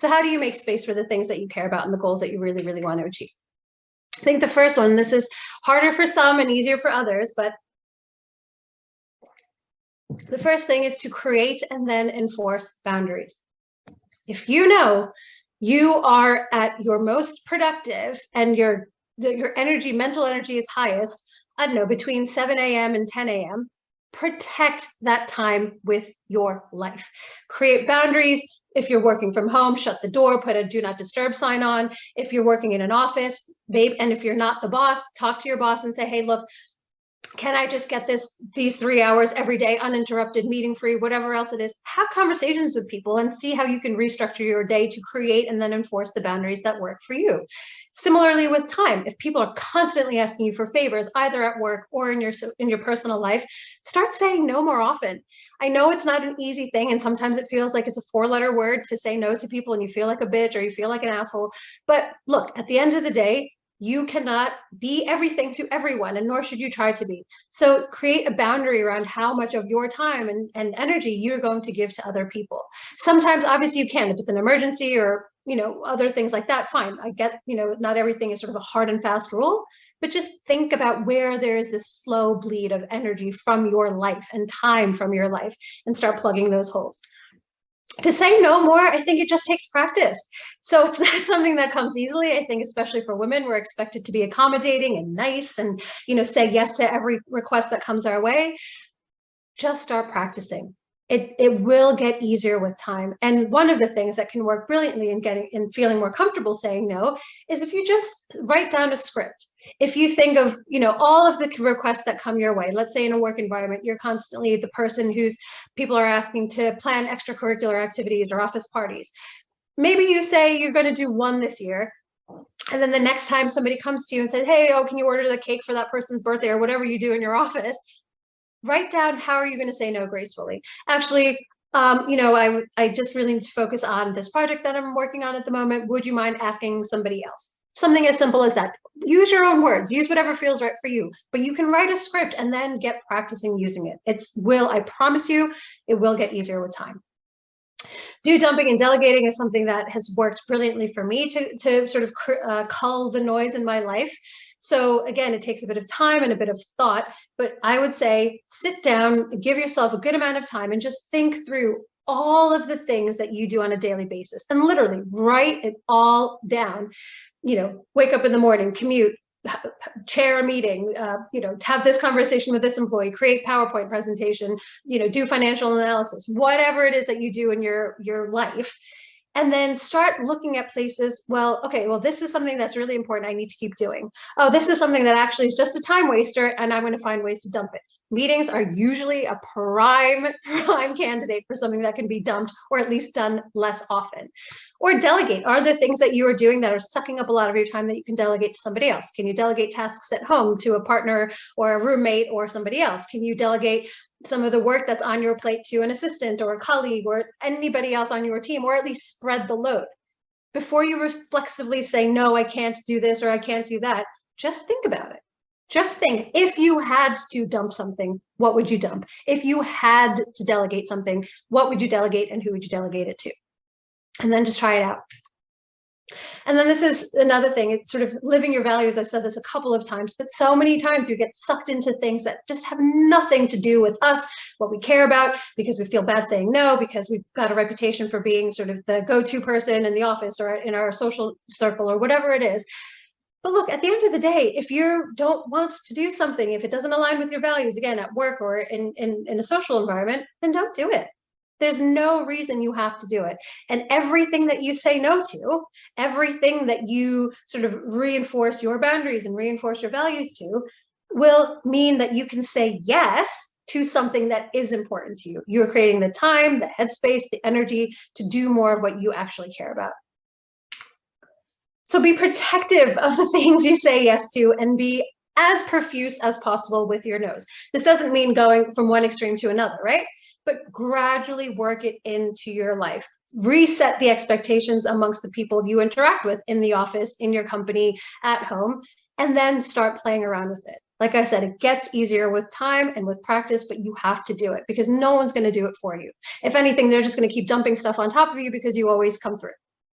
So how do you make space for the things that you care about and the goals that you really, really want to achieve? I think the first one, this is harder for some and easier for others, but the first thing is to create and then enforce boundaries. If you know you are at your most productive and your energy, mental energy is highest, I don't know, between 7 a.m. and 10 a.m., protect that time with your life. Create boundaries. If you're working from home, shut the door, put a do not disturb sign on. If you're working in an office, babe, and if you're not the boss, talk to your boss and say, hey, look, can I just get these 3 hours every day, uninterrupted, meeting free, whatever else it is? Have conversations with people and see how you can restructure your day to create and then enforce the boundaries that work for you. Similarly with time, if people are constantly asking you for favors, either at work or in your personal life, start saying no more often. I know it's not an easy thing, and sometimes it feels like it's a 4-letter word to say no to people and you feel like a bitch or you feel like an asshole. But look, at the end of the day, you cannot be everything to everyone, and nor should you try to be. So create a boundary around how much of your time and energy you're going to give to other people. Sometimes, obviously, you can, if it's an emergency or, other things like that, fine. I get, not everything is sort of a hard and fast rule, but just think about where there is this slow bleed of energy from your life and time from your life and start plugging those holes. To say no more, I think it just takes practice. So it's not something that comes easily. I think especially for women, we're expected to be accommodating and nice and, say yes to every request that comes our way. Just start practicing. It will get easier with time. And one of the things that can work brilliantly in feeling more comfortable saying no is if you just write down a script. If you think of, all of the requests that come your way, let's say in a work environment, you're constantly the person whose people are asking to plan extracurricular activities or office parties. Maybe you say you're going to do one this year. And then the next time somebody comes to you and says, hey, can you order the cake for that person's birthday or whatever you do in your office? Write down, how are you going to say no gracefully? Actually, I just really need to focus on this project that I'm working on at the moment. Would you mind asking somebody else? Something as simple as that. Use your own words, use whatever feels right for you, but you can write a script and then get practicing using it. I promise you, it will get easier with time. Do dumping and delegating is something that has worked brilliantly for me to sort of cull the noise in my life. So again, it takes a bit of time and a bit of thought, but I would say sit down, give yourself a good amount of time and just think through all of the things that you do on a daily basis and literally write it all down. Wake up in the morning, commute, chair a meeting, have this conversation with this employee, create PowerPoint presentation, do financial analysis, whatever it is that you do in your life. And then start looking at places, this is something that's really important I need to keep doing. Oh, this is something that actually is just a time waster and I'm going to find ways to dump it. Meetings are usually a prime candidate for something that can be dumped or at least done less often. Or delegate. Are there things that you are doing that are sucking up a lot of your time that you can delegate to somebody else? Can you delegate tasks at home to a partner or a roommate or somebody else? Can you delegate some of the work that's on your plate to an assistant or a colleague or anybody else on your team, or at least spread the load? Before you reflexively say, no, I can't do this or I can't do that, just think about it. Just think, if you had to dump something, what would you dump? If you had to delegate something, what would you delegate and who would you delegate it to? And then just try it out. And then this is another thing, it's sort of living your values. I've said this a couple of times, but so many times you get sucked into things that just have nothing to do with us, what we care about, because we feel bad saying no, because we've got a reputation for being sort of the go-to person in the office or in our social circle or whatever it is. But look, at the end of the day, if you don't want to do something, if it doesn't align with your values, again, at work or in a social environment, then don't do it. There's no reason you have to do it. And everything that you say no to, everything that you sort of reinforce your boundaries and reinforce your values to, will mean that you can say yes to something that is important to you. You're creating the time, the headspace, the energy to do more of what you actually care about. So be protective of the things you say yes to and be as profuse as possible with your no's. This doesn't mean going from one extreme to another, right? But gradually work it into your life. Reset the expectations amongst the people you interact with in the office, in your company, at home, and then start playing around with it. Like I said, it gets easier with time and with practice, but you have to do it because no one's going to do it for you. If anything, they're just going to keep dumping stuff on top of you because you always come through.